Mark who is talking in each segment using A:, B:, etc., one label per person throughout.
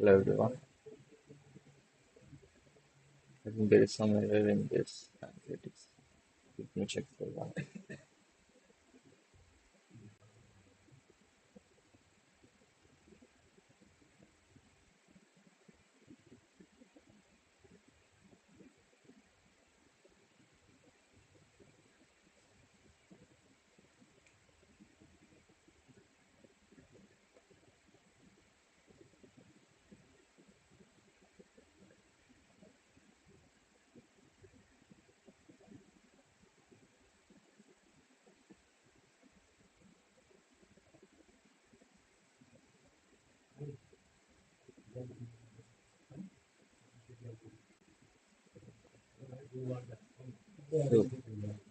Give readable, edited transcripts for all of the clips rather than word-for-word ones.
A: Hello everyone. I think there is some error in this analytics. Let me check for one. So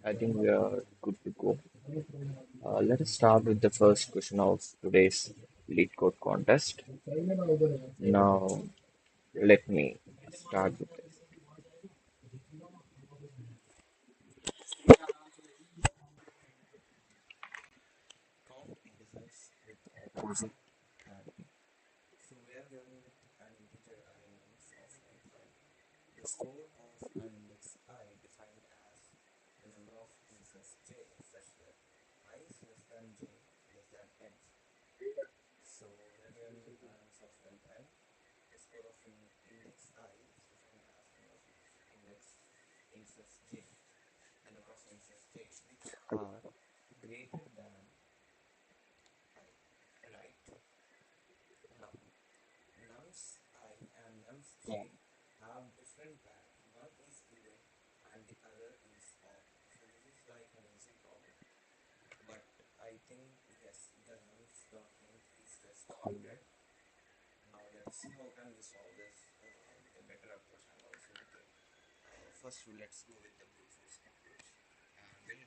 A: I think we are good to go. Let us start with the first question of today's LeetCode contest. Now let me start with this.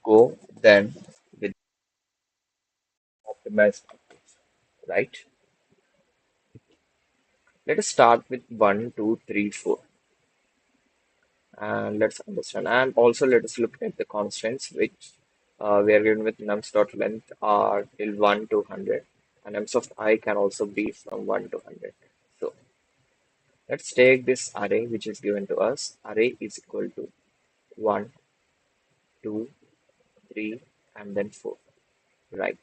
A: Go then with optimized approach, right? Let us start with one, two, three, four, and let's understand. And also let us look at the constraints which we are given with nums dot length are till 1 to 100, and nums of I can also be from 1 to 100. So let's take this array which is given to us. Array is equal to 1, 2, 3, and then 4. Right.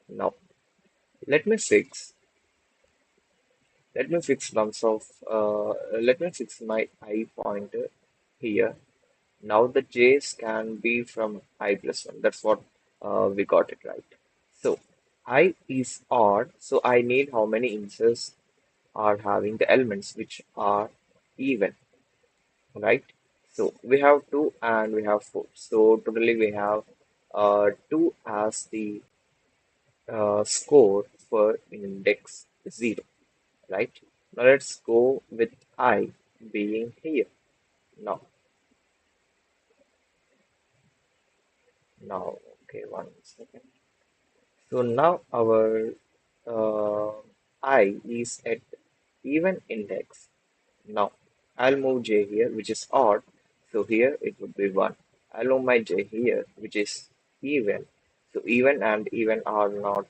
A: Now let me fix let me fix nums of let me fix my I pointer here. Now the j's can be from I plus 1. That's what we got it right. So I is odd, so I need how many inches are having the elements which are even, right? So we have 2 and we have 4. So totally we have 2 as the score for index 0, right? Now let's go with I being here. Now, now, okay, one second. So now our uh, I is at even index. Now I'll move j here, which is odd. So here it would be 1. I'll move my j here, which is even. So even and even are not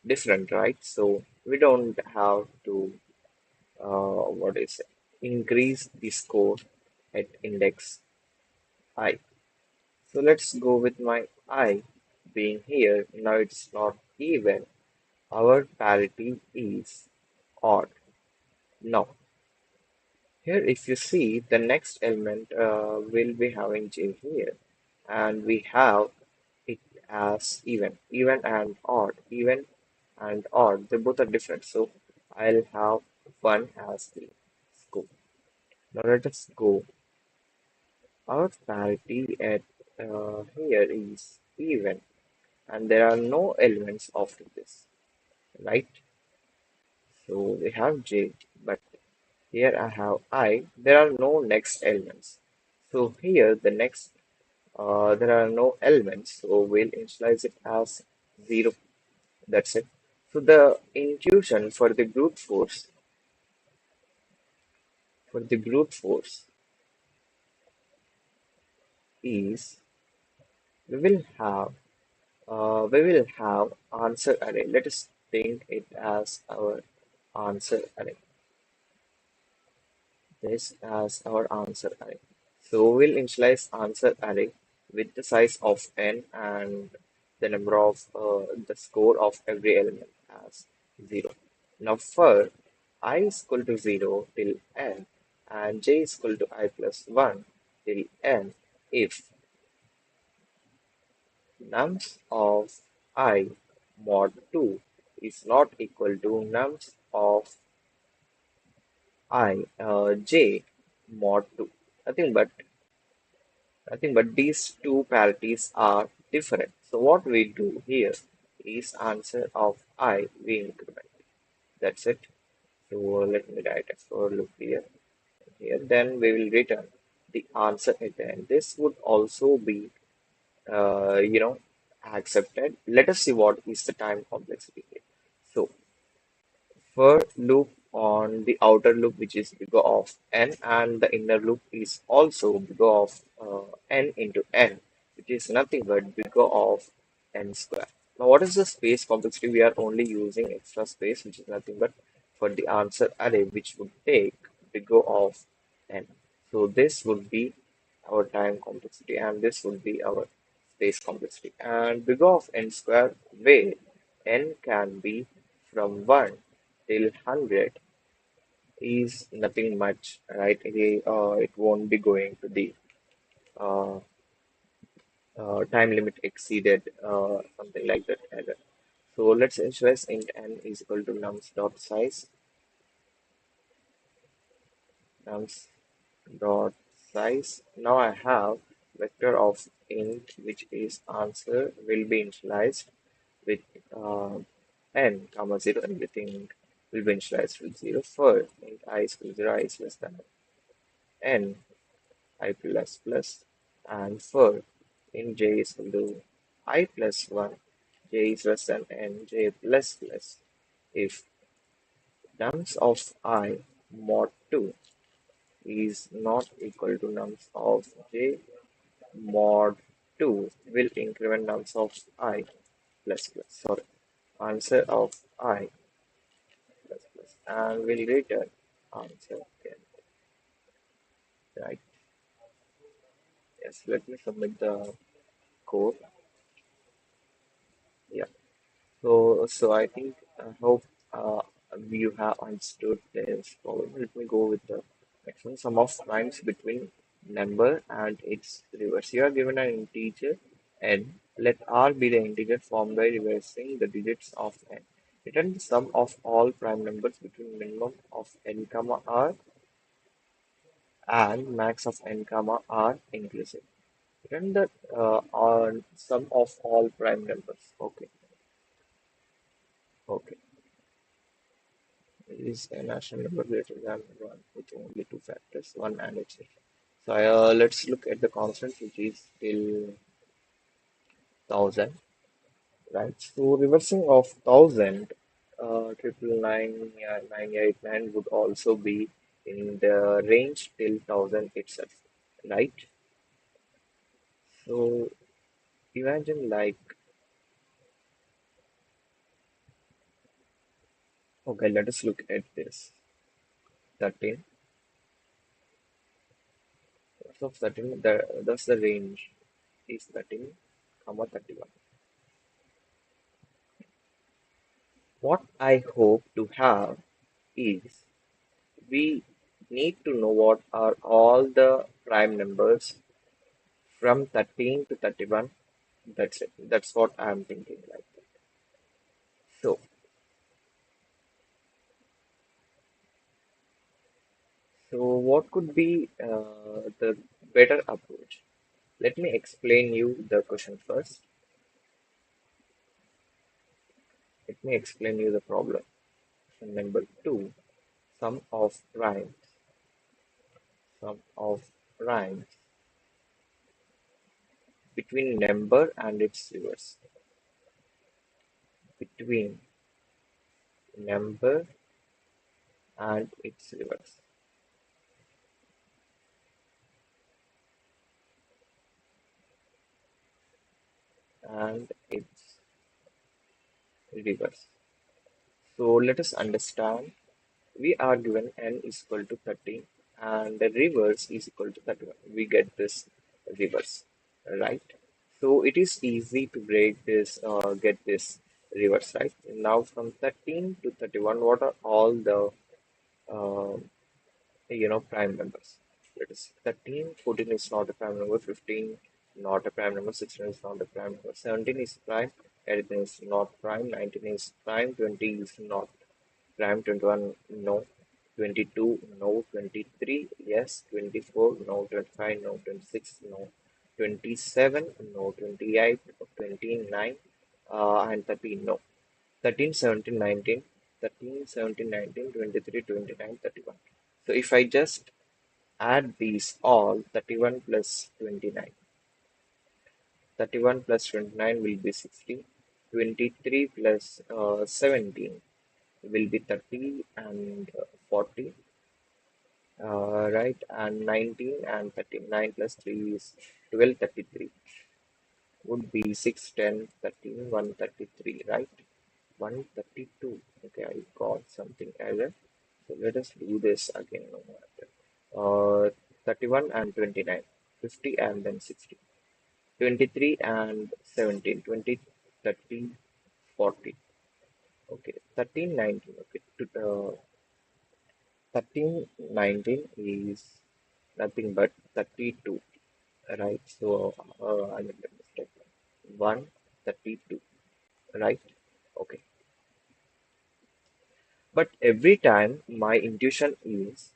A: different, right? So we don't have to what is it? Increase the score at index I. So let's go with my I being here. Now it's not even. Our parity is odd. Now, here if you see the next element will be having j here, and we have it as even. Even and odd. Even and odd. They both are different. So I'll have one as the scope. Now let us go. Our parity at here is even, and there are no elements after this, right? So we have j, but here I have I. There are no next elements. So here the next there are no elements. So we'll initialize it as 0. That's it. So the intuition for the brute force is we will have we will have answer array. Let us think it as our answer array. This as our answer array. So we'll initialize answer array with the size of n and the number of the score of every element as 0. Now for I is equal to 0 till n and j is equal to I plus 1 till n if nums of I mod 2 is not equal to nums of j mod 2. Nothing but these two parities are different. So what we do here is answer of I we increment. That's it. So let me write a for loop here. Then we will return the answer at the end. This would also be accepted. Let us see what is the time complexity here. So for loop on the outer loop which is bigger of n and the inner loop is also bigger of n into n which is nothing but bigger of n square. Now what is the space complexity? We are only using extra space which is nothing but for the answer array which would take bigger of n. So this would be our time complexity and this would be our space complexity and bigger of n square where n can be from 1 till 100 is nothing much, right? It won't be going to the uh, time limit exceeded, something like that error. So let's initialize int n is equal to nums dot size, nums dot size. Now I have vector of int which is answer will be initialized with uh, n comma 0, everything will be initialized with 0 for int I is equal to 0, I is less than n I plus plus and for in j is equal to I plus 1, j is less than n, j plus plus if nums of I mod 2 is not equal to nums of j mod 2 will increment nums of I plus plus, sorry, answer of I plus plus and will return answer again, right? Yes, let me submit the code. Yeah. So I think I hope you have understood this problem. Let me go with the next one. Sum of primes between number and its reverse. You are given an integer n. Let R be the integer formed by reversing the digits of n. Return the sum of all prime numbers between minimum of n comma r and max of n comma r inclusive. Return the sum of all prime numbers. Okay. Okay. Is a national number greater than 1 with only two factors, 1 and etc. So let's look at the constant which is till 1000, right? So reversing of 1000, 999, would also be in the range till 1000 itself, right? So imagine like, okay, let us look at this 13. So 13, that's the range is 13, comma 31. What I hope to have is we need to know what are all the prime numbers from 13 to 31. That's it. That's what I'm thinking like that. So what could be the better approach? Let me explain you the question first. Let me explain you the problem. Question number two, sum of primes, sum of primes between number and its reverse. Between number and its reverse. And its reverse. So let us understand. we are given n is equal to 30 and the reverse is equal to 31. We get this reverse, right? So it is easy to break this, get this reverse, right? Now from 13 to 31, what are all the uh, prime numbers? That is 13, 14 is not a prime number, 15 not a prime number, 16 is not a prime number, 17 is prime, 18 is not prime, 19 is prime, 20 is not prime, 21 no, 22 no, 23 yes, 24 no, 25 no, 26 no, 27 no, 28, 29 and 30 no. 13, 17, 19, 13, 17, 19, 23, 29, 31. So if I just add these all, 31 plus 29. 31 plus 29 will be 60. 23 plus 17 will be 30 and 40, right? And 19 and 39 plus 3 is 12, 33. Would be 6, 10, 13, 133, right? 132. Okay, I got something error. So let us do this again. No matter. 31 and 29, 50 and then 60, 23 and 17, 20, 30, 40. Okay, 13, 19. Okay, 13, 19 is nothing but 32, right? So I made a mistake. 132, right? Okay. But every time my intuition is,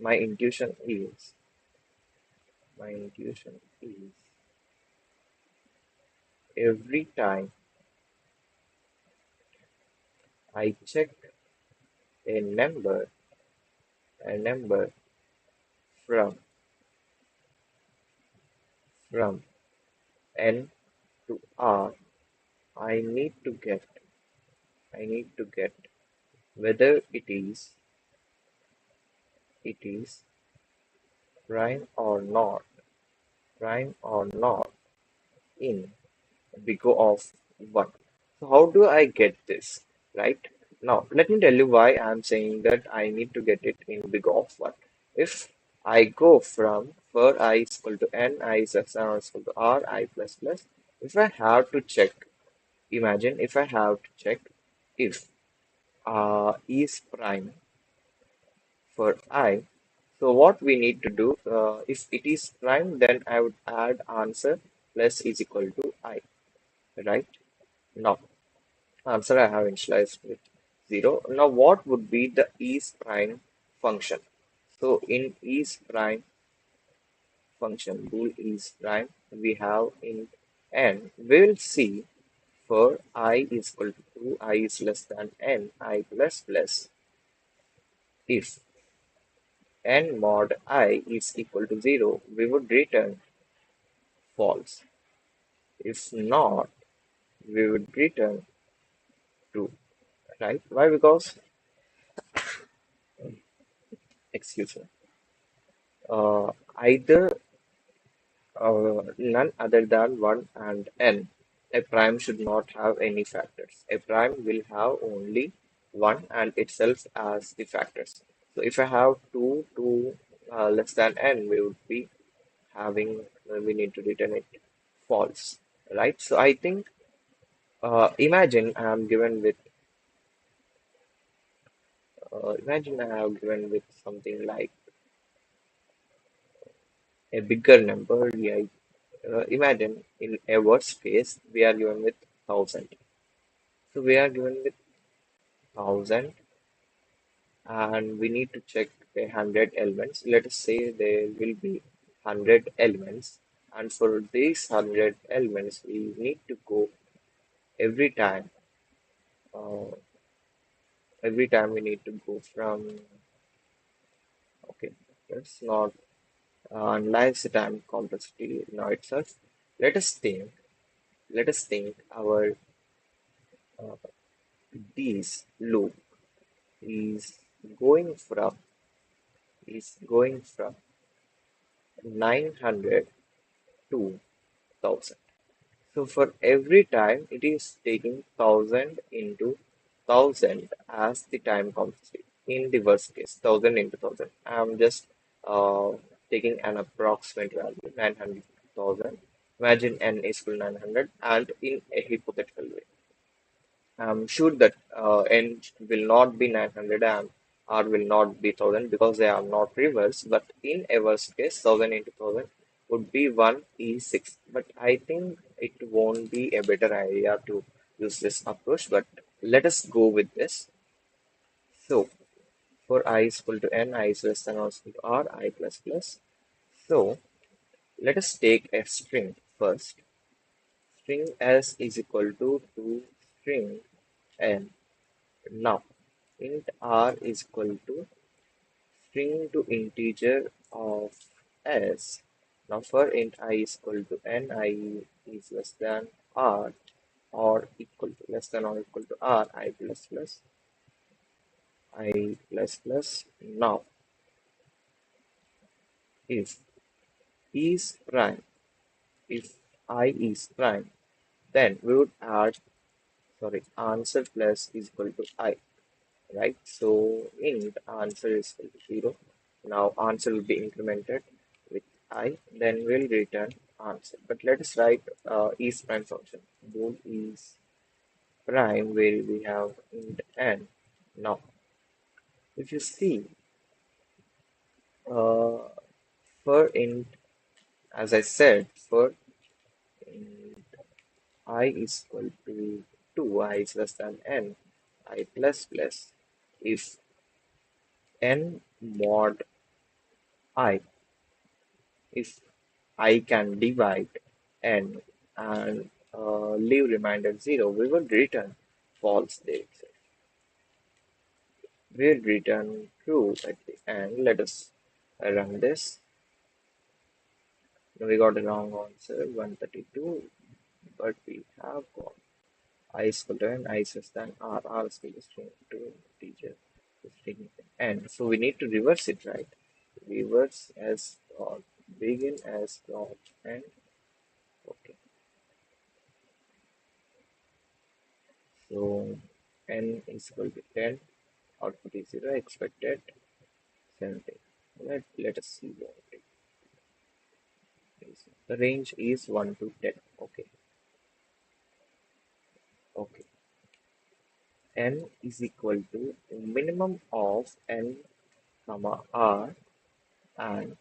A: my intuition is, every time I check a number, a number from from N to R, I need to get, I need to get whether it is prime or not, prime or not in big O of 1. So how do I get this, right? Now, let me tell you why I'm saying that I need to get it in big O of 1. If I go from for I is equal to n, I is equal to r, I plus plus, if I have to check, imagine if I have to check if is prime for I, so what we need to do, if it is prime, then I would add answer plus is equal to I, right? Now, answer I have initialized with 0. Now, what would be the is prime function? So, in is prime function, bool is prime, we have in n, we will see for I is equal to 2, I is less than n, I plus plus, if n mod I is equal to 0, we would return false. If not, we would return true, right? Why? Because, excuse me, either none other than 1 and n. A prime should not have any factors. A prime will have only 1 and itself as the factors. So if I have 2, 2 less than n, we would be having, we need to return it false, right? So I think, imagine I am given with, imagine I have given with something like a bigger number. Yeah, imagine in a worst case, we are given with 1000. So we are given with 1000 and we need to check 100 elements. Let us say there will be 100 elements, and for these 100 elements, we need to go every time. Uh, every time we need to go from, okay, let's not analyze the time complexity now itself. Let us think, let us think our uh, this loop is going from is going from 900 to 1000. So for every time, it is taking 1000 into 1000 as the time complexity. in the worst case, 1000 into 1000. I'm just uh, taking an approximate value, 900,000. Imagine n is equal to 900 and in a hypothetical way. I'm sure that n will not be 900 and r will not be 1000 because they are not reverse. But in a worst case, 1000 into 1000 would be 1e6. But I think it won't be a better idea to use this approach. But let us go with this. So for I is equal to n, I is less than or equal to r, I plus plus. So let us take a string first. String s is equal to string n. Now int r is equal to string to integer of s. Now for int I is equal to n, I is less than r or equal to less than or equal to r, I plus plus, I plus plus. Now if is prime, if I is prime, then we would add, sorry, answer plus is equal to I, right? So int answer is equal to 0. Now answer will be incremented with I, then we'll return answer. But let us write is prime function. Bool is prime where we have int n. Now, if you see uh, for int, as I said, for int I is equal to 2, I is less than n, I plus plus, if n mod I, if I can divide n and leave remainder 0, we will return false there. We'll return true at the end. Let us run this. We got a wrong answer, 132, but we have got I is equal to n, I is less than r, r is equal to string to teacher, string n. So we need to reverse it, right? Reverse as dot, begin as dot, end. Okay. So n is equal to 10, output is 0, expected 17. Let us see what it is. The range is 1 to 10. Okay. Okay. N is equal to minimum of n comma r and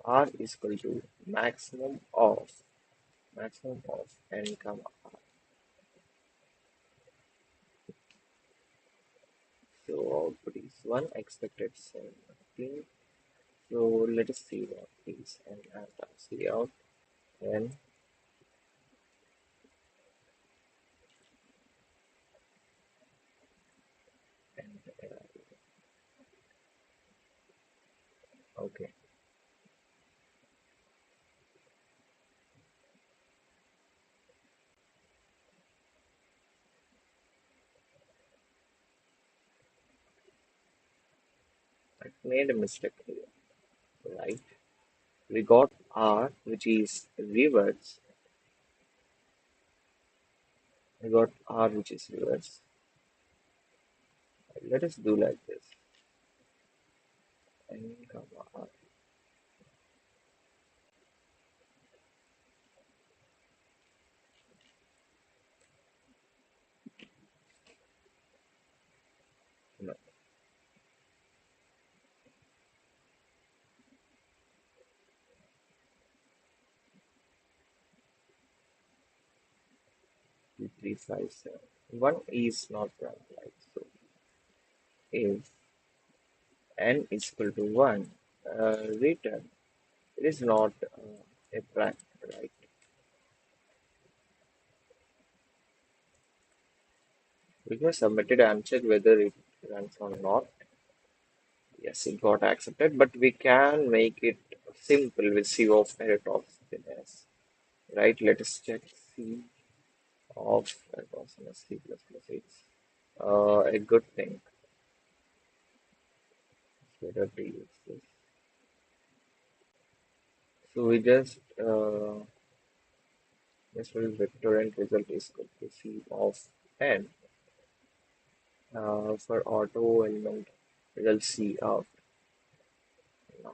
A: r is equal to maximum of n comma r. So output is 1, expected 17. So let us see what is n and see out n and okay. I made a mistake here, right? We got r which is reverse. We got r which is reverse. Let us do like this. N comma r. No, 2, 3, 5, 7. 1 is not prime, right? So if n is equal to 1, return. It is not a prime, right? We can submit it and check whether it runs or not. Yes, it got accepted, but we can make it simple with C of meritocracy, right? Let us check C of meritocracy, C plus plus. It's a good thing. It's better to use this. So we just will vector and result is equal to C of n for auto element. we'll see out. Now,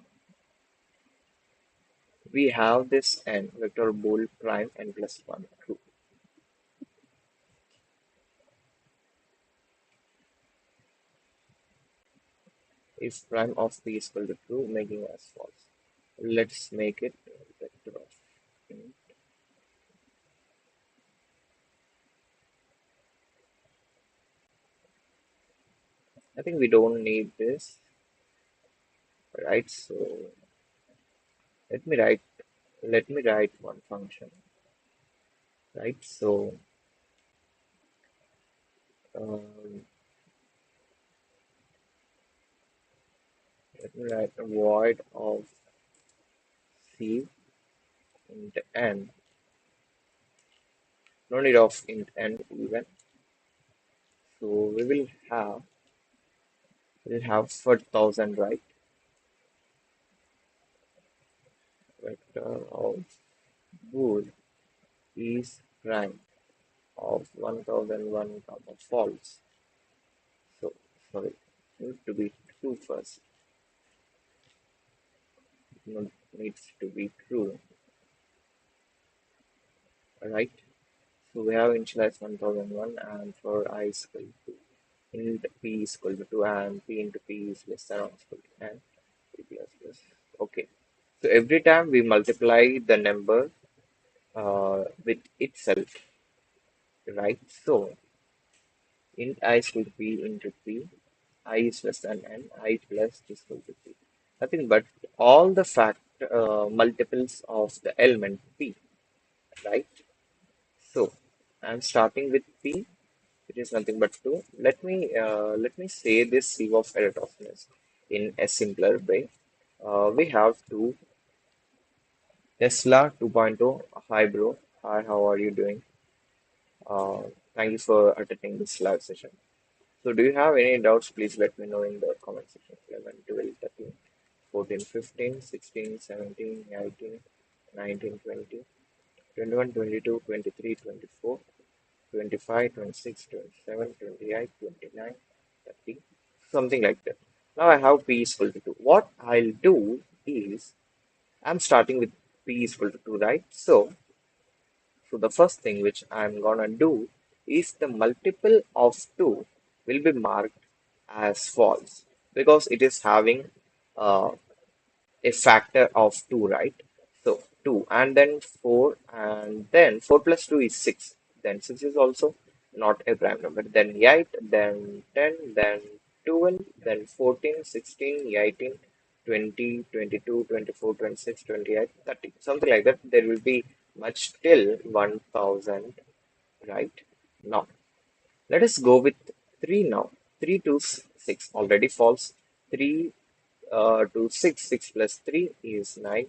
A: we have this n vector bool prime n plus 1 true. If prime of p is equal to true, making as false. Let's make it vector of int. I think we don't need this, right? So let me write let me write one function, right? So um, let me write a void of c int n, no need of int n even. So we'll have for 1000, right? Vector of bool is prime of 1001 comma false. So sorry, need to be true first. No, needs to be true, right? So we have initialized 1001 and for I is equal to int p is equal to 2 and p into p is less than or equal to n p plus plus. Okay. So every time we multiply the number with itself, right? So int I is equal to p into p, I is less than n, I plus is equal to p. Nothing but all the multiples of the element p, right? So I'm starting with p, which is nothing but 2. Let me say this sieve of eratosthenes in a simpler way. We have two Tesla 2.0. Hi, bro. Hi, how are you doing? Uh, Thank you for attending this live session. So, do you have any doubts? Please let me know in the comment section. 11, 12, 13, 14, 15, 16, 17, 18, 19, 20, 21, 22, 23, 24, 25, 26, 27, 28, 29, 30, something like that. Now I have p is equal to 2. What I'll do is I'm starting with p is equal to 2, right? So the first thing which I'm gonna do is the multiple of 2 will be marked as false because it is having uh, a factor of 2, right? So 2 and then 4 and then 4 plus 2 is 6. Then 6 is also not a prime number. Then 8, then 10, then 12, then 14, 16, 18, 20, 22, 24, 26, 28, 30. Something like that. There will be much till 1000, right? Now, let us go with 3 now. 3 to 6 already false. 3 to 6, 6 plus 3 is 9,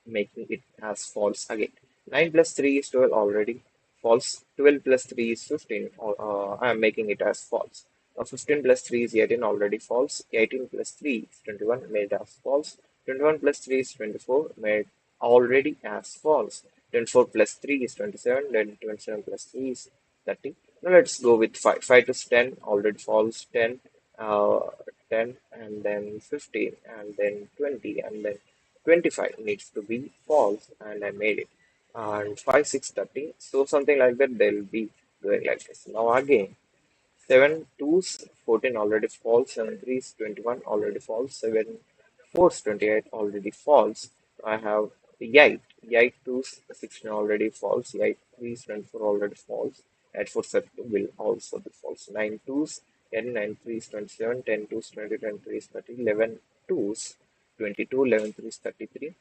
A: making it as false again. 9 plus 3 is 12 already false. 12 plus 3 is 15. I am making it as false. 15 plus 3 is 18 already false. 18 plus 3 is 21 made as false. 21 plus 3 is 24 made already as false. 24 plus 3 is 27. Then 27 plus 3 is 30. Now let's go with 5. 5 to 10 already false. 10, uh, 10 and then 15 and then 20 and then 25 needs to be false and I made it. And 5, 6, 30. So something like that, they'll be going like this. Now again, 7 twos 14 already false, 7 threes 21 already false, 7 fours 28 already false. I have 8, 8 twos 16 already false, 8 threes 24 already false, 8 fours 30 will also be false. 9 twos 10, 9 threes 27, 10 twos 20, 10 threes 30, 11 twos 22, 11 threes 33,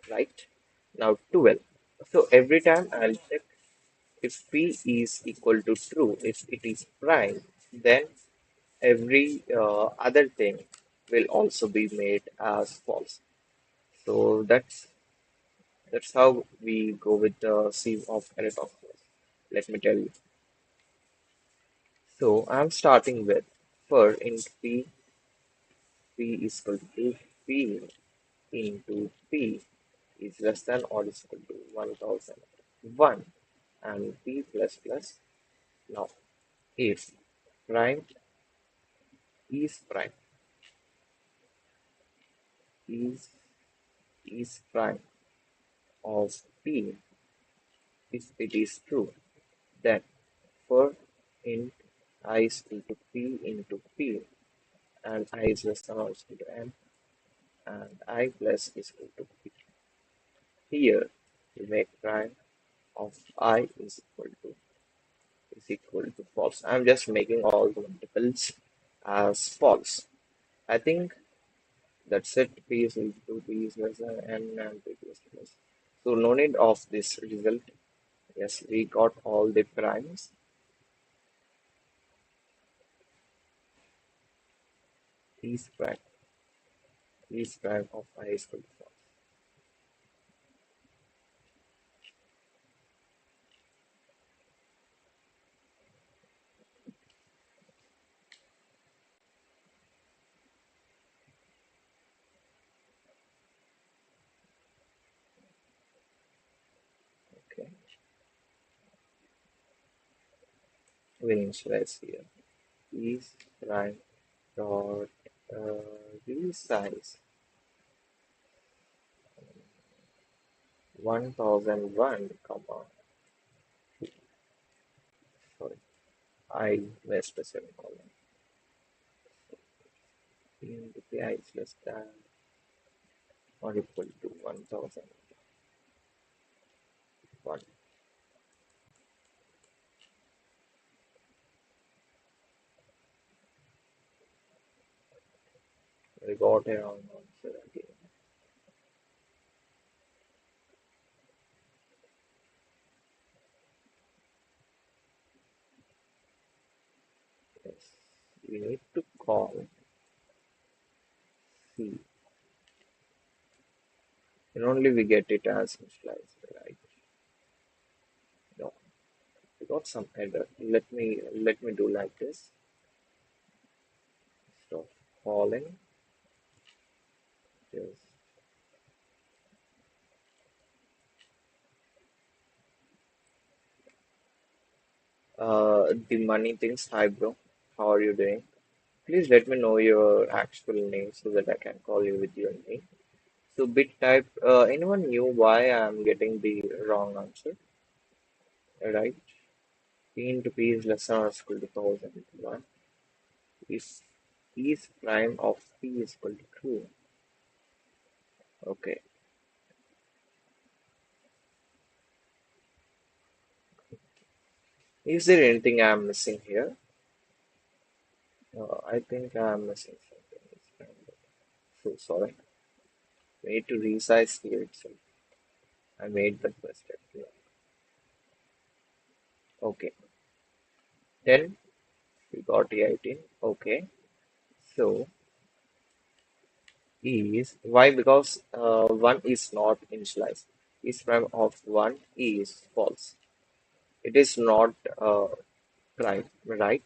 A: right? Now 12. So every time I'll check if P is equal to true, if it is prime, then every other thing will also be made as false. So that's how we go with the sieve of Eratosthenes. Let me tell you. So I'm starting with for int p is equal to p into p is less than or is equal to 1001 and p plus plus. Now if prime is prime is is prime of P if it is true, then for int I is equal to P into P and I is less than or equal to M and I plus is equal to P. Here we make prime of I is equal to false. I'm just making all the multiples as false. I think that's it. P is equal to P is less than N and P is less. So no need of this result. Yes, we got all the primes. Is prime is prime of I is equal to false. Okay, we initialize here. Is prime dot resize 1001 comma sorry I missed a semicolon. In the pi is less than or equal to 1001. We got a wrong answer again. Yes, we need to call C and only we get it as initialized, right? No, we got some error. Let me do like this. Stop calling just the money things. Hi bro, how are you doing? Please let me know your actual name so that I can call you with your name. So bit type, anyone knew why I'm getting the wrong answer, right? P into P is less than or equal to 1001. If P is prime of P is equal to true. Okay. Is there anything I'm missing here? I think I'm missing something. So sorry. We need to resize here itself. I made that mistake here. Okay. Then we got the 18. Okay. So is why? Because 1 is not initialized. Is prime of 1 is false. It is not prime, right?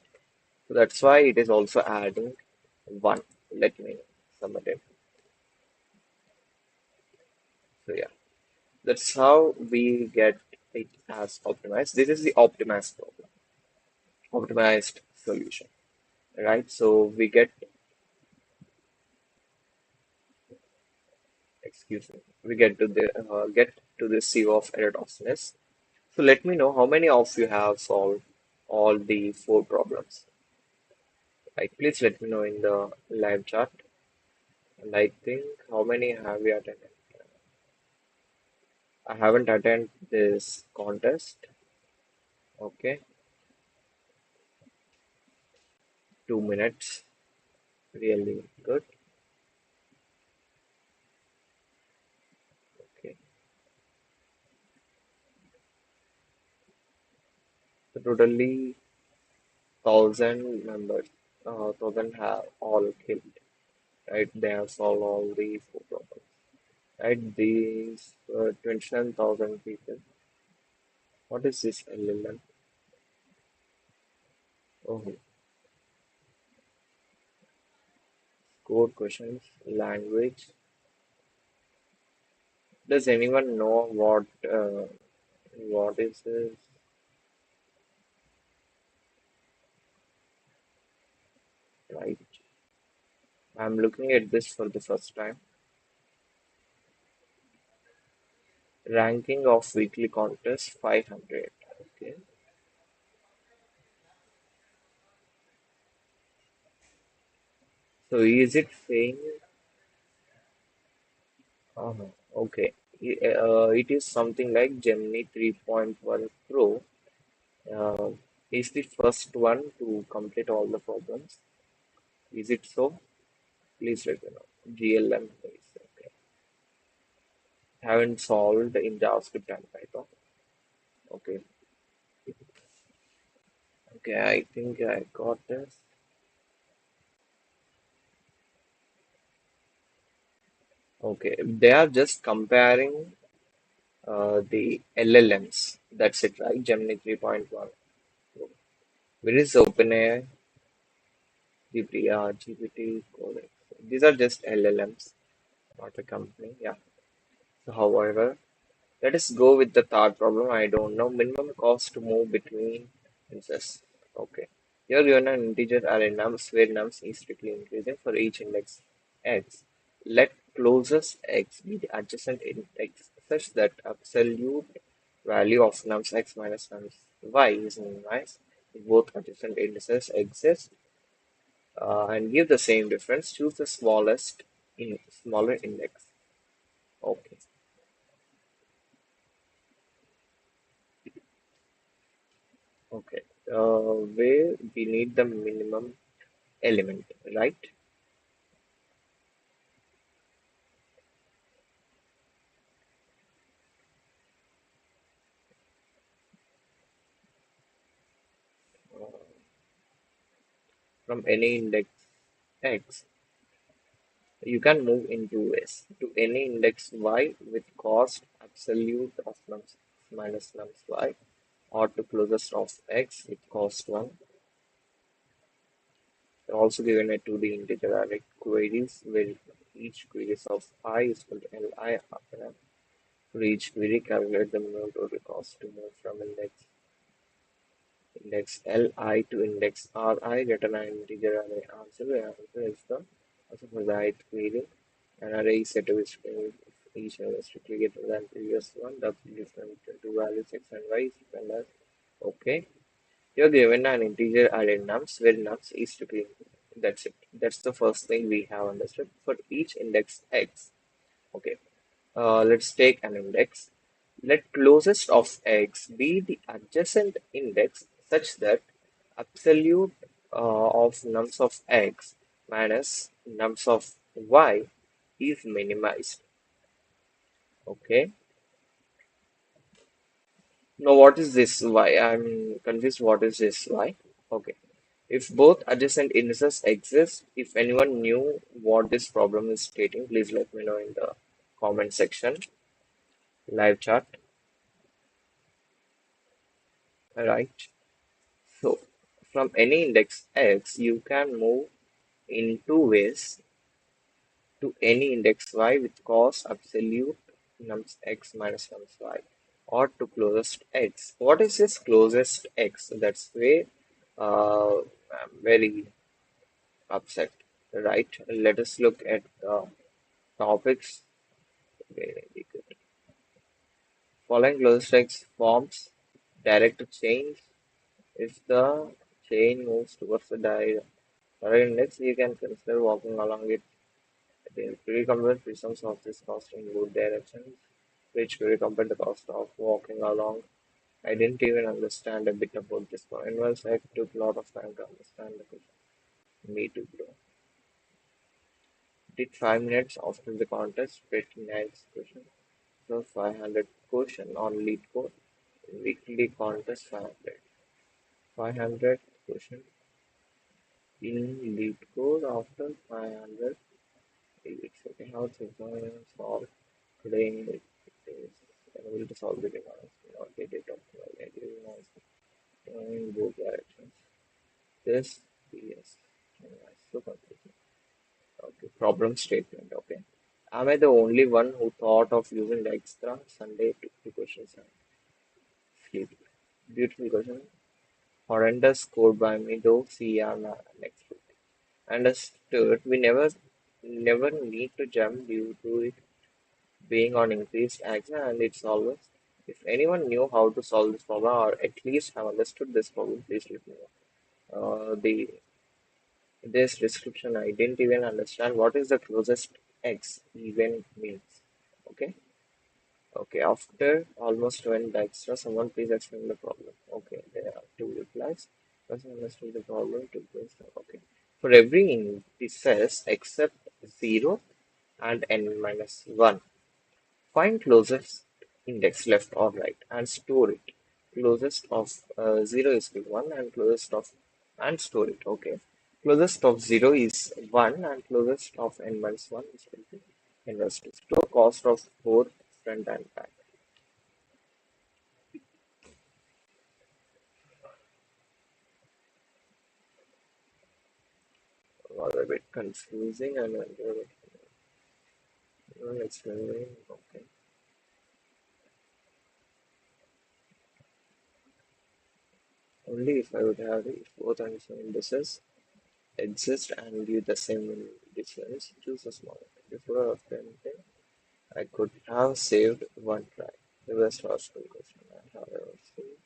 A: So that's why it is also adding 1. Let me submit it. So yeah, that's how we get it as optimized. This is the optimized problem, optimized solution, right? So we get, excuse me, we get to the CO of errorlessness. So let me know how many of you have solved all the 4 problems. Like, please let me know in the live chat. And I think how many have you attended? I haven't attended this contest. Okay, 2 minutes. Really good. Okay, so totally 1,000 members. 1,000 have all killed. Right, they have solved all the 4 problems. Right, these 27,000 people. What is this LLM? Oh, code questions, language. Does anyone know what is this? right? I'm looking at this for the first time. Ranking of weekly contest 500. Okay. So is it saying? Okay. It is something like Gemini 3.1 Pro uh, is the first one to complete all the problems. Is it so? Please let me know. GLM please. Okay. Haven't solved in JavaScript and Python. Okay. Okay, I think I got this. Okay, they are just comparing the LLMs. That's it, right? Gemini 3.1. Where is OpenAI, GPT, Codex? These are just LLMs, not a company. Yeah. So, however, let us go with the third problem. I don't know. Minimum cost to move between instances. Okay. Here given an integer array nums where nums is strictly increasing for each index x. Let closest x be the adjacent index such that absolute value of nums x minus nums y is minimized if both adjacent indices exist and give the same difference. Choose the smallest in smaller index. Okay. Okay. Where we need the minimum element, right? Uh, from any index x, you can move in two ways. To any index y with cost absolute of nums minus nums y, or to closest of x with cost 1. Also given a 2D integer array queries where each queries of I is equal to Li. For each query, calculate the minimum total cost to move from index Li to index Ri, return an integer array answer. The answer is the answer for the ith query. An array is set to be string if each array is strictly greater than previous one. The different two values x and y is equal as okay. You're given an integer array nums where nums is strictly that's it. That's the first thing we have understood. For each index x, okay. Let's take an index. Let closest of x be the adjacent index such that absolute of nums of x minus nums of y is minimized. Okay. Now what is this y? I'm confused. What is this y? Okay. If both adjacent indices exist, if anyone knew what this problem is stating, please let me know in the comment section, live chat. Alright. So from any index x, you can move in two ways to any index y with cost absolute nums x minus nums y or to closest x. What is this closest x? That's where I'm very upset, right? Let us look at the topics. Very good. Following closest x forms direct chains. If the chain moves towards the direct index, you can consider walking along it. The pre-compute prisms of this cost in both directions, which pre-compute the cost of walking along. I didn't even understand a bit about this point. Well, I took a lot of time to understand the question. Me too, bro. Did 5 minutes after the contest, pretty nice question. So 500 question on LeetCode. Weekly contest 500. 500 question in LeetCode after 500. It's okay. How to solve today it is able to solve the demands, not get it optimized in both directions. This yes. So confusing. Okay. Problem statement. Okay. Am I the only one who thought of using the extra Sunday to questions and sleep? Beautiful question. Horrendous code by me though. See ya next week. Understood. We never need to jump due to it being on increased action, and it's always. If anyone knew how to solve this problem, or at least have understood this problem, please let me know. The this description, I didn't even understand what is the closest x even means. Okay. Okay, after almost went extra, someone please explain the problem. Okay, there are two replies. Doesn't understand the problem, two questions. Okay. For every indices except 0 and n minus 1, find closest index left or right and store it. Closest of 0 is equal to 1 and closest of and store it. Okay. Closest of 0 is 1 and closest of n minus 1 is equal to n minus 2. Store cost of both front and back. Was a bit confusing and explaining. Okay. Only if I would have if both answer indices exist and give the same difference, choose a small. Before attempting, I could have saved one try. The best possible question I have ever seen.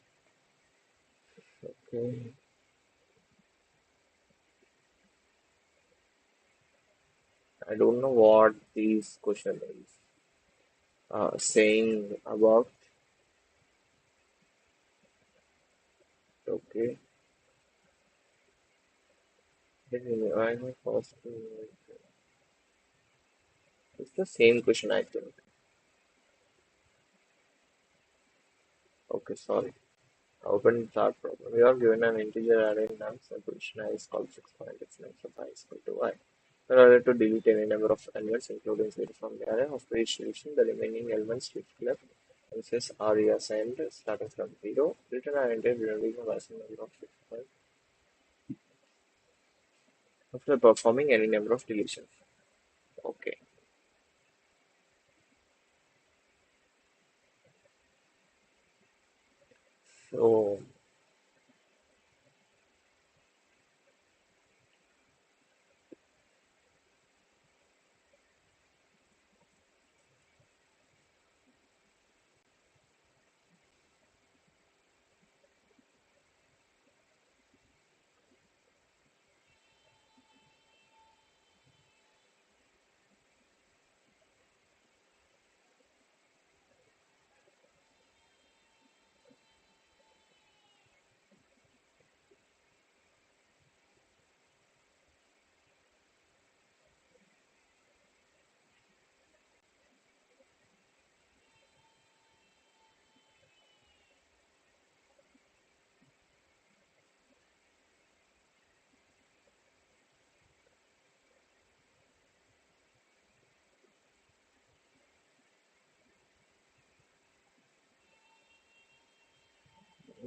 A: Okay. I don't know what these question is saying about. Okay. I'm supposed to. It's the same question I think. Okay, sorry. Open chart problem. We are given an integer array num, so position I is called 6 point difference of I is equal to y. We are ordered to delete any number of elements, including 0 from the array. After each deletion, the remaining elements which left and says are reassigned starting from 0. Return an entire generation of assign number of 6 point after performing any number of deletions. Okay, so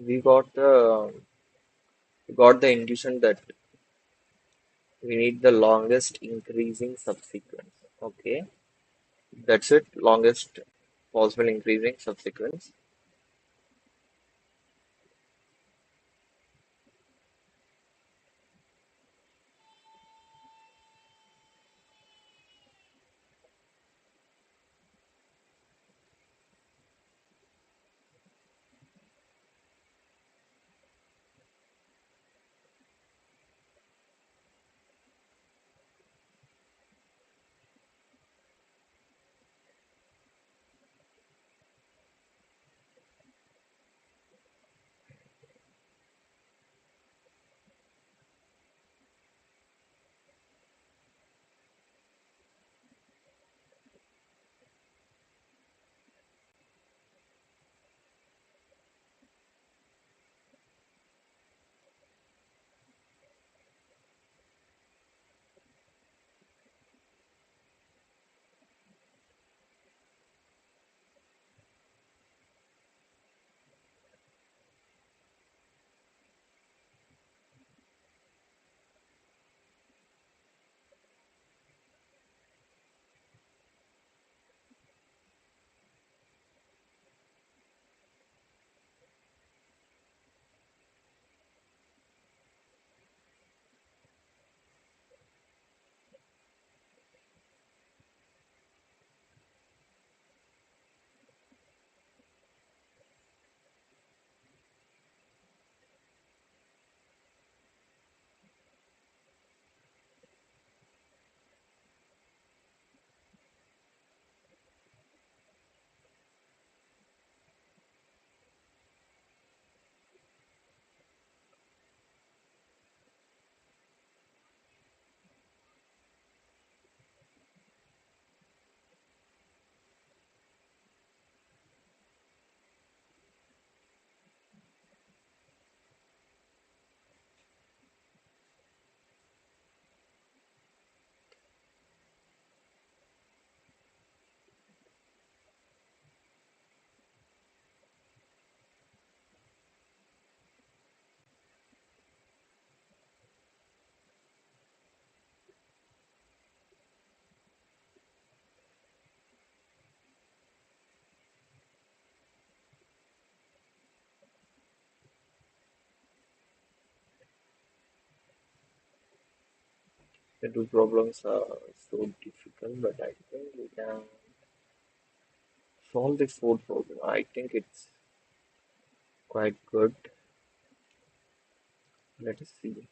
A: we got the intuition that we need the longest increasing subsequence. Okay, that's it. Longest possible increasing subsequence. The two problems are so difficult, but I think we can solve the fourth problem. I think it's quite good. Let us see.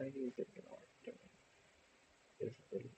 A: is it not visible?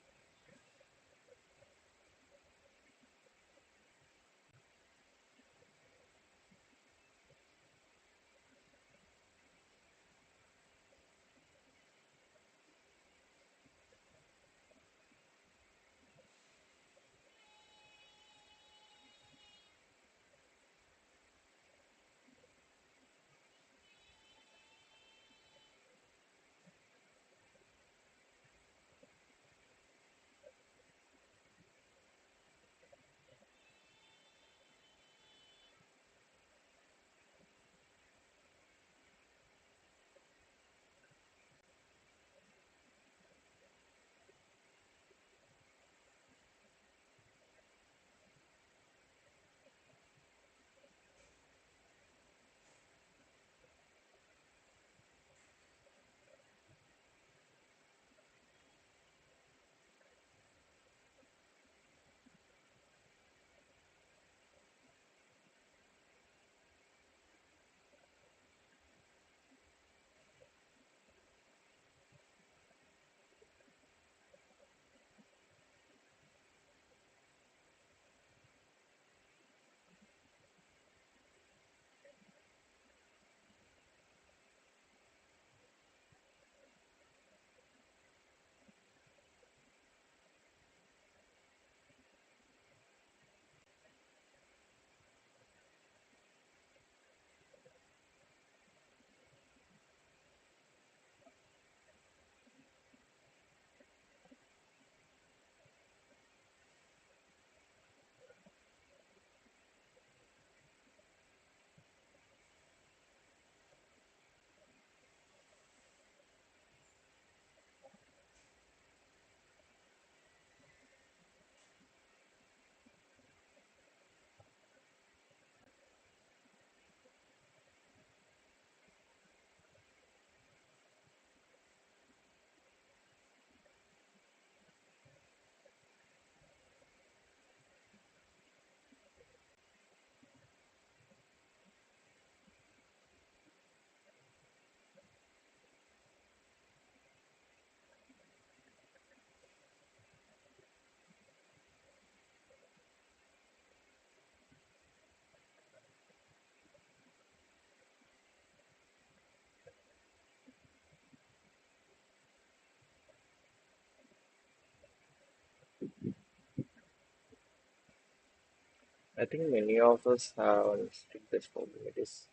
A: I think many of us have understood this problem. It is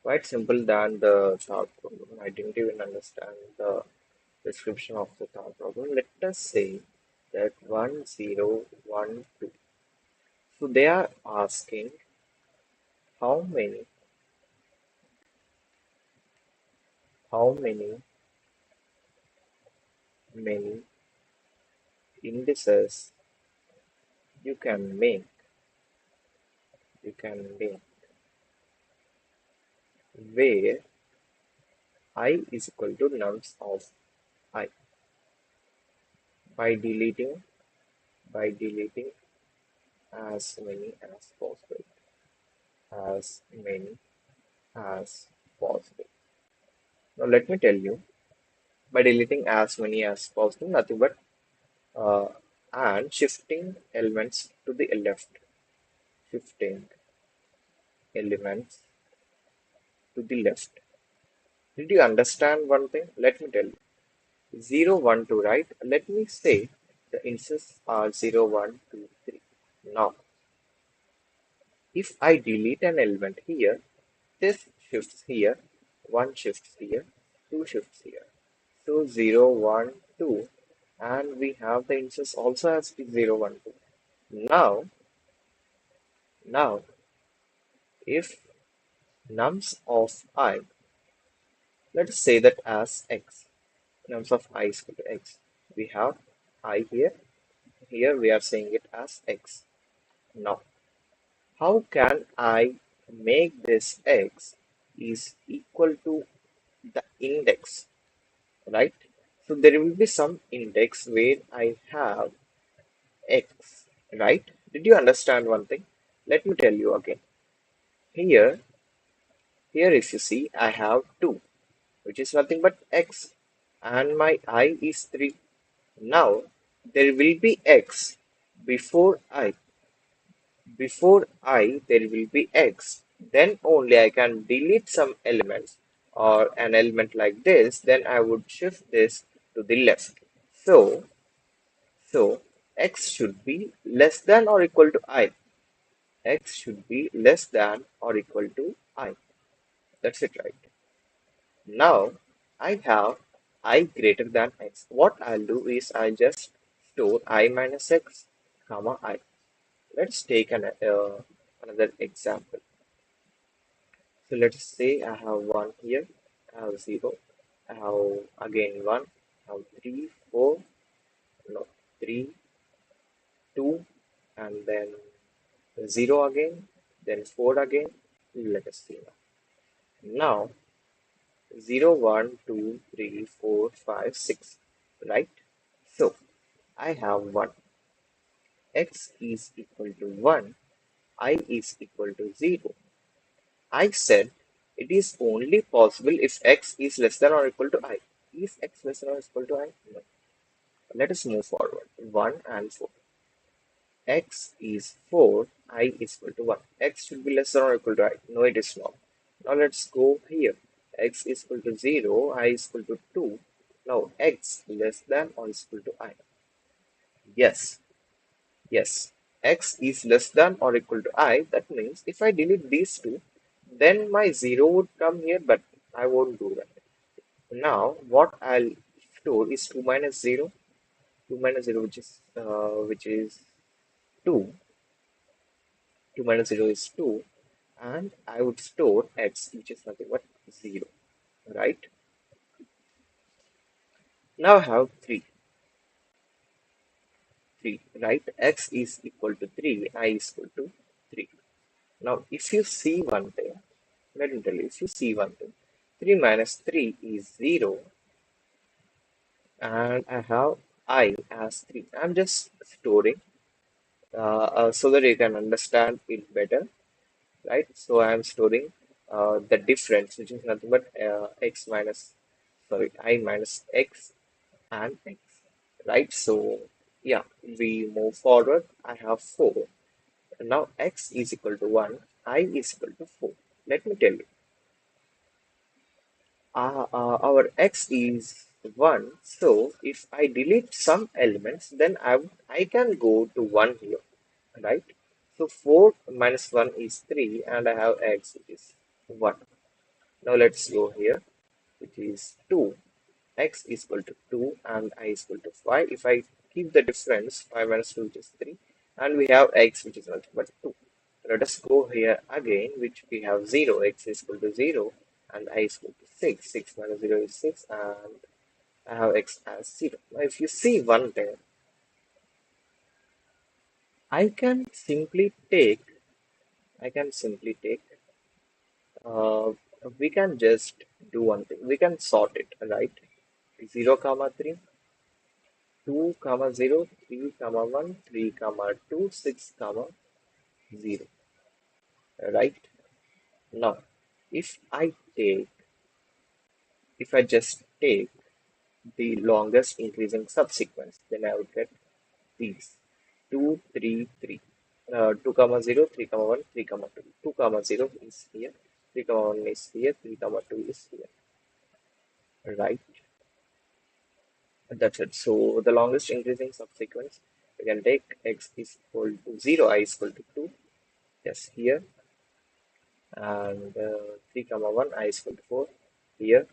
A: quite simple than the third problem. I didn't even understand the description of the third problem. Let us say that 1012. So they are asking how many indices you can make where I is equal to nums of I by deleting as many as possible as many as possible. Now let me tell you, by deleting as many as possible, nothing but uh, and shifting elements to the left, shifting elements to the left. Did you understand one thing? Let me tell you. 0, 1, 2, right? Let me say the instances are 0, 1, 2, 3. Now, if I delete an element here, this shifts here, 1 shifts here, 2 shifts here. So 0, 1, 2, and we have the instance also as 0, 1, 2. Now, if nums of I, let us say that as x, nums of I is equal to x. We have I here we are saying it as x. Now, how can I make this x is equal to the index, right? So there will be some index where I have x, right? Did you understand one thing? Let me tell you again. Here if you see, I have 2, which is nothing but x. and my I is 3. Now there will be x before I. Before I, there will be x. Then only I can delete some elements or an element like this. Then I would shift this to the left. So, so x should be less than or equal to I. X should be less than or equal to I. That's it, right? Now I have I greater than x. What I'll do is I just store I minus x, comma I. Let's take another example. So let's say I have 1 here, I have 0, I have again 1, I have 3, 4, no, 3, 2, and then 0 again, then 4 again. Let us see now. Now 0, 1, 2, 3, 4, 5, 6, right? So I have 1. X is equal to 1, I is equal to 0. I said it is only possible if x is less than or equal to I. Is x less than or equal to I? No. Let us move forward. 1 and 4. X is 4, I is equal to 1. X should be less than or equal to I. No, it is not. Now let's go here. X is equal to 0, I is equal to 2. Now x less than or is equal to I. Yes, yes. X is less than or equal to I. That means if I delete these two, then my 0 would come here, but I won't do that. Now, what I'll store is 2 minus 0, 2 minus 0, which is 2. 2 minus 0 is 2, and I would store x, which is nothing but 0, right? Now I have 3, 3, right? X is equal to 3, I is equal to 3. Now, if you see one thing, let me tell you, if you see one thing, 3 minus 3 is 0, and I have I as 3. I'm just storing so that you can understand it better, right? So I'm storing the difference, which is nothing but I minus x and x, right? So yeah, we move forward. I have 4. Now x is equal to 1, I is equal to 4. Let me tell you, our x is 1. So if I delete some elements, then I can go to 1 here, right? So 4 minus 1 is 3, and I have x, which is 1. Now let's go here, which is 2. X is equal to 2, and I is equal to 5. If I keep the difference, 5 minus 2, which is 3, and we have x, which is nothing but 2. Let us go here again, which we have 0. X is equal to 0, and I is equal to 6. 6 minus 0 is 6, and I have x as 0. Now if you see one thing, I can simply take, I can simply take uh, we can just do one thing. We can sort it, right? 0, comma 3, 2, comma 0, 3, comma 1, 3, comma 2, 6, comma 0, right? Now, if I take, if I just take the longest increasing subsequence, then I would get these 2, 3, 3. 2, comma 0, 3, comma 1, 3, comma 2. 2, comma 0 is here, 3, comma 1 is here, 3, comma 2 is here, right? That's it. So the longest increasing subsequence, we can take x is equal to 0, I is equal to 2, yes, here, and 3 comma 1, I is equal to 4, here,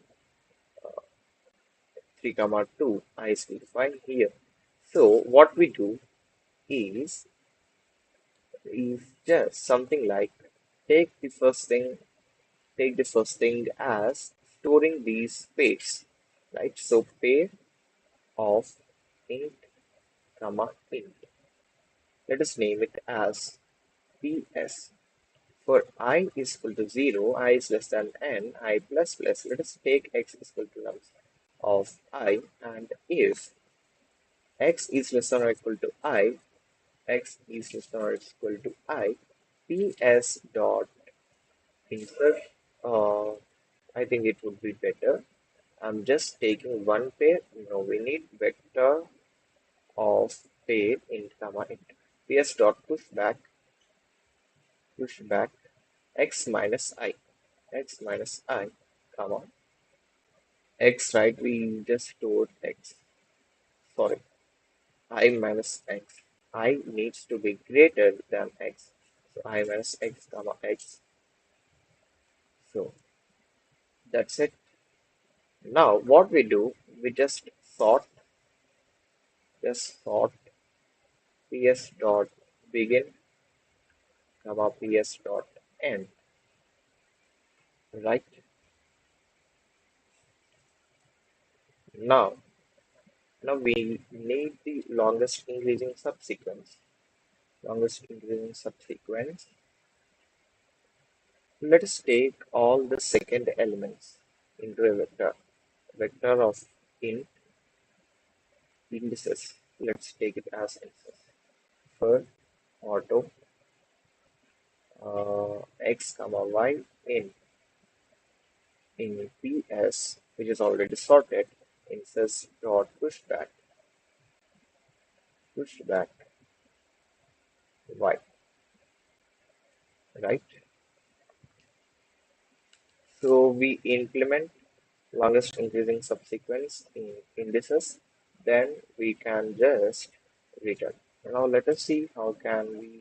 A: 3 comma 2, I is equal to 5, here. So what we do is, is just something like take the first thing, take the first thing as storing these pairs, right? So pair of int comma int. Let us name it as ps. For I is equal to 0, I is less than n, I plus plus. Let us take x is equal to nums of I, and if x is less than or equal to I, x is less than or equal to I, ps dot insert, uh, I think it would be better. I'm just taking one pair. No, we need vector of pair int comma int. ps dot push back x minus I, x minus I, comma x, right? We just stored x. Sorry, I minus x. I needs to be greater than x. So I minus x comma x. So that's it. Now what we do, we sort, just sort ps dot begin comma ps dot end, right? Now, now we need the longest increasing subsequence. Longest increasing subsequence. Let us take all the second elements into a vector. Vector of int indices. Let's take it as indices. For auto x comma y in ps, which is already sorted, instance dot pushback y, right? So we implement longest increasing subsequence in indices, then we can just return. Now let us see how can we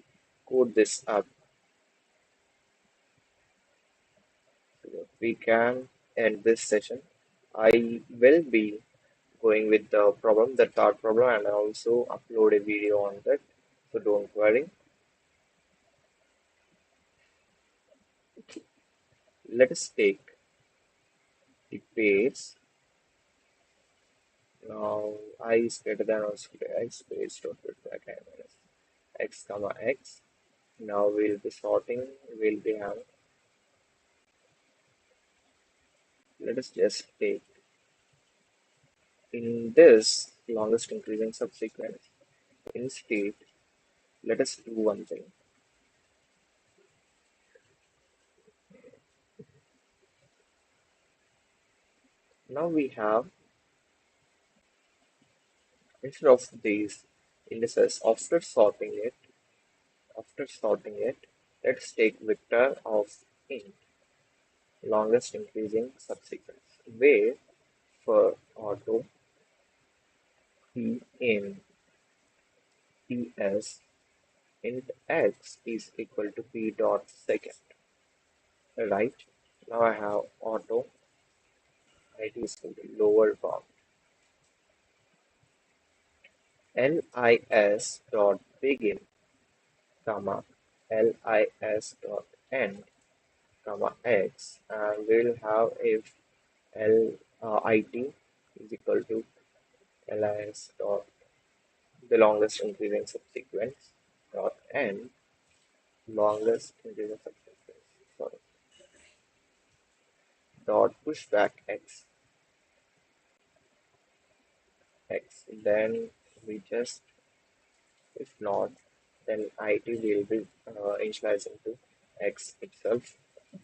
A: code this up. So we can end this session. I will be going with the problem, the third problem, and I also upload a video on that. So don't worry. Let us take the pairs. Now I is greater than or equal to x, pairs dot put back I minus x comma x. Now we'll be sorting, we'll be having, let us just take in this longest increasing subsequence instead, let us do one thing. Now we have, instead of these indices, after sorting it, let's take vector of int longest increasing subsequence, where for auto p in ps int x is equal to p dot second, right? Now I have auto it is equal to lower bound lis dot begin comma lis dot end comma x, and we'll have if it is equal to lis dot the longest increasing subsequence dot end longest increasing subsequence, sorry, dot pushback x. Then we just, if not, then it will be initializing to x itself.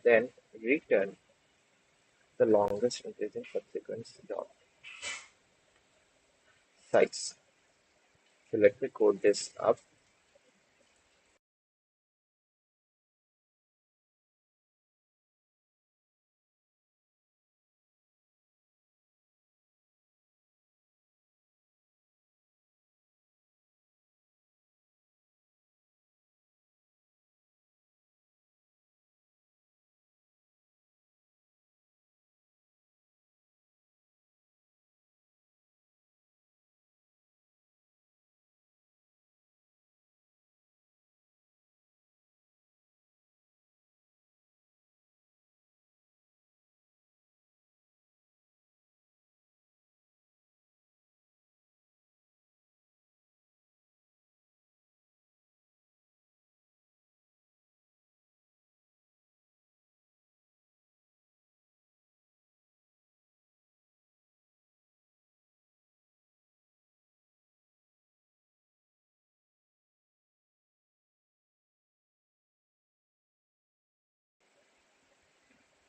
A: Then return the longest increasing subsequence dot size. So let me code this up.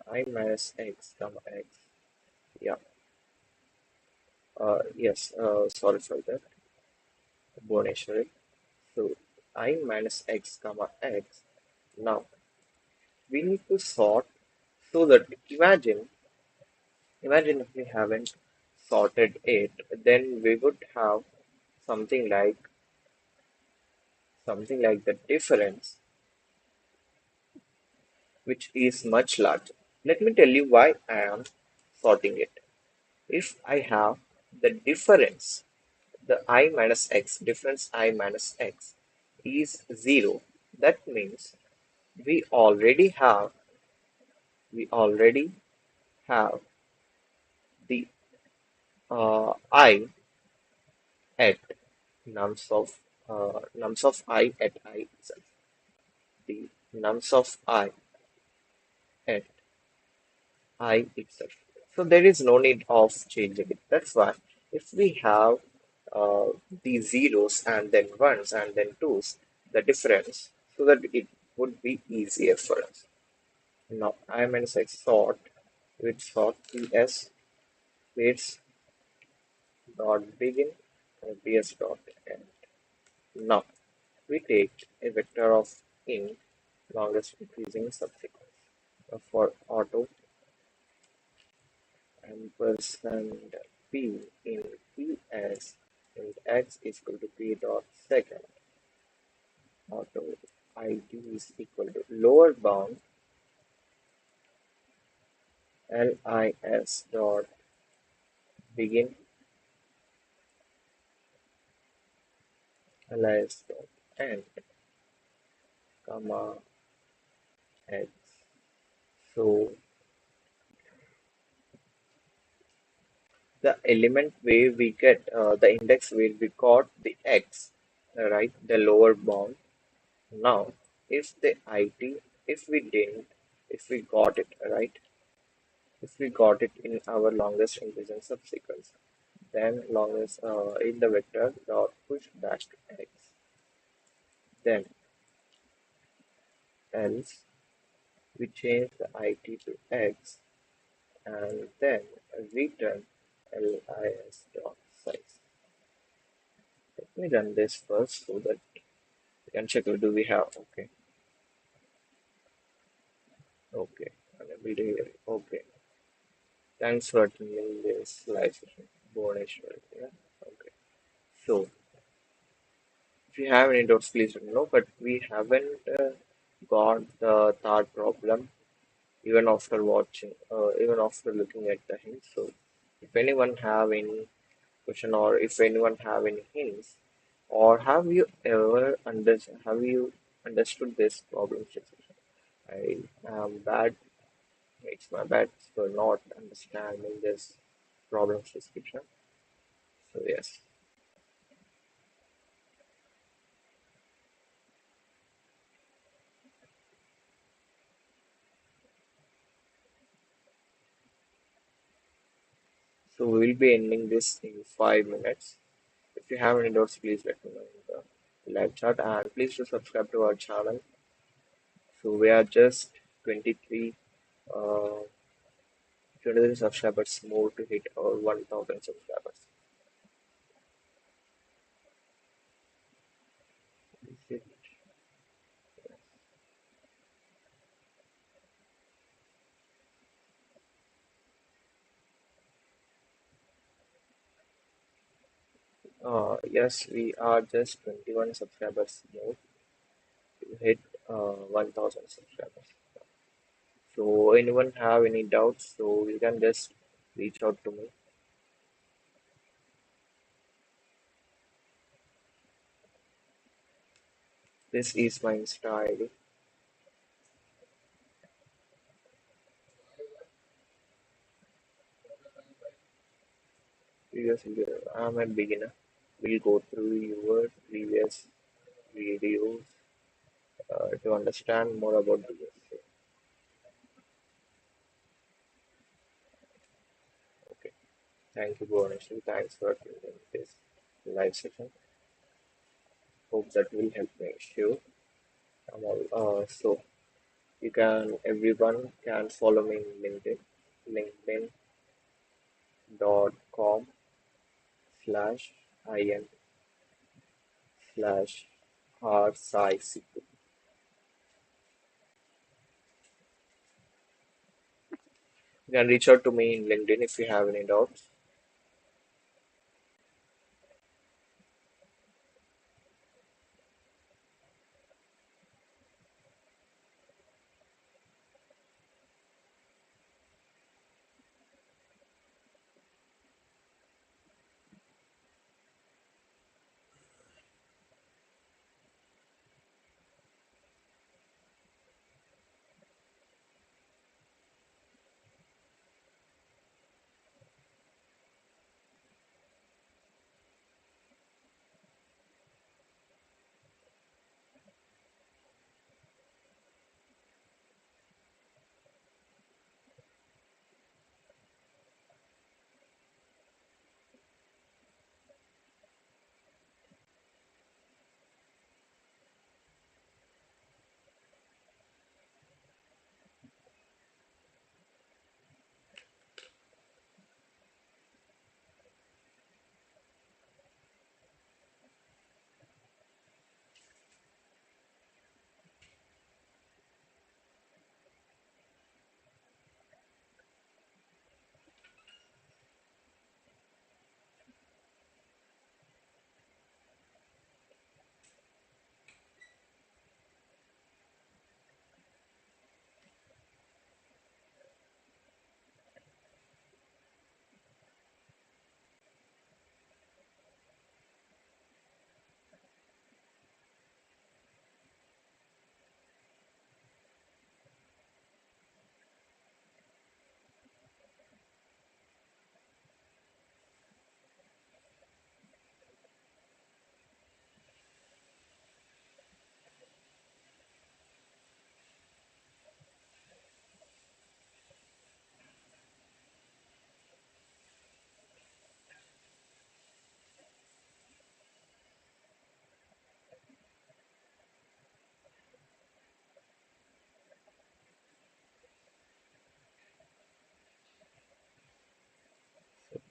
A: I minus x comma x. Yeah. Yes, sorry for that, Bhuvaneshwari. So I minus x comma x. Now we need to sort so that imagine if we haven't sorted it, then we would have something like the difference, which is much larger. Let me tell you why I am sorting it. If I have the difference, the I minus x, difference I minus x is 0, that means we already have we already have the I at nums of I at I itself. The nums of I at I itself. So there is no need of changing it. That's why if we have uh, the zeros and then ones and then twos, the difference, so that it would be easier for us. Now I minus x sort with sort ps waits dot begin and ps dot end. Now we take a vector of in longest increasing subsequence. For auto ampersand p in ps and x is equal to p dot second auto id is equal to lower bound lis dot begin lis dot end comma x. So the element where we get the index where we got the x, right, the lower bound. Now, if the IT, if we didn't, if we got it, right, if we got it in our longest increasing subsequence, then longest in the vector dot push back x, then else we change the IT to x and then return lis dot size. Let me run this first so that we can check do we have okay unable to hear. Okay, thanks for attending this live session, Bhuvaneshwar. Yeah, okay. So if you have any doubts, please let me know. But we haven't got the third problem even after watching, even after looking at the hints. So if anyone have any question or if anyone have any hints, or have you understood this problem situation? I am bad. It's my bad for not understanding this problem description. So yes, so we will be ending this in 5 minutes. If you have any doubts, please let me know in the live chat and please do subscribe to our channel. So we are just 23, uh, 23 subscribers more to hit our 1000 subscribers. Yes, we are just 21 subscribers more to hit 1000 subscribers. So anyone have any doubts? So you can just reach out to me. This is my Insta ID. Previously, I'm a beginner. We'll go through your previous videos to understand more about this. Okay, thank you, Bhuvaneshwar. Thanks for attending this live session. Hope that will help me. Sure. So you can, everyone can follow me in LinkedIn, linkedin.com/. slash in slash r psi c2. You can reach out to me in LinkedIn if you have any doubts.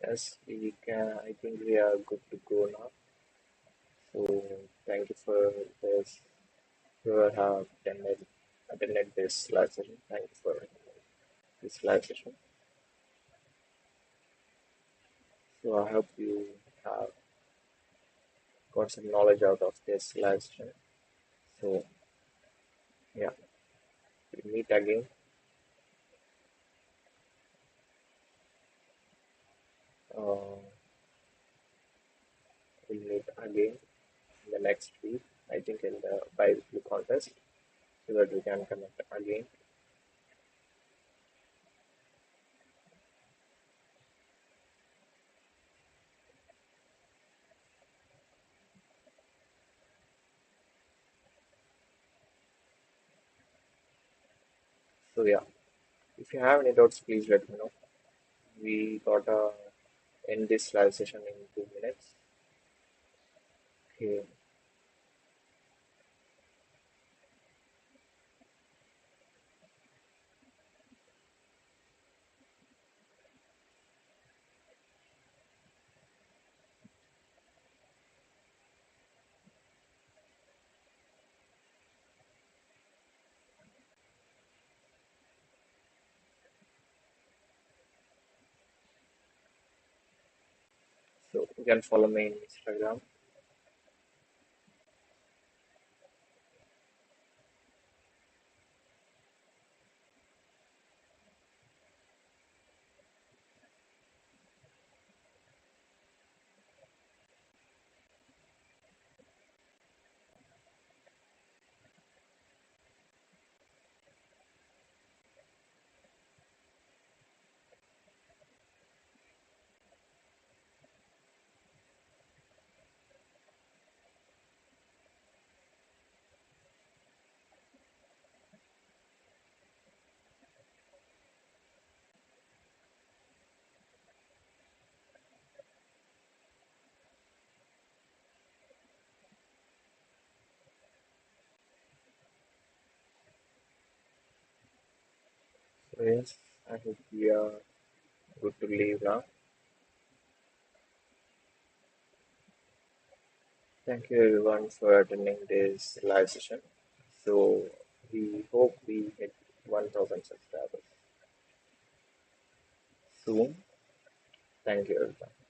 A: Yes, we can. I think we are good to go now. So thank you for this. You have attended this live session. Thank you for this live session. So I hope you have got some knowledge out of this live session. So yeah, we'll meet again. Uh, we'll meet again in the next week. I think in the bi-weekly contest, so that we can connect again. So yeah, if you have any doubts, please let me know. We gotta end this live session in 2 minutes. Okay, so you can follow me in Instagram. So yes, I hope we are good to leave now. Thank you everyone for attending this live session. So we hope we hit 1,000 subscribers soon. Thank you everyone.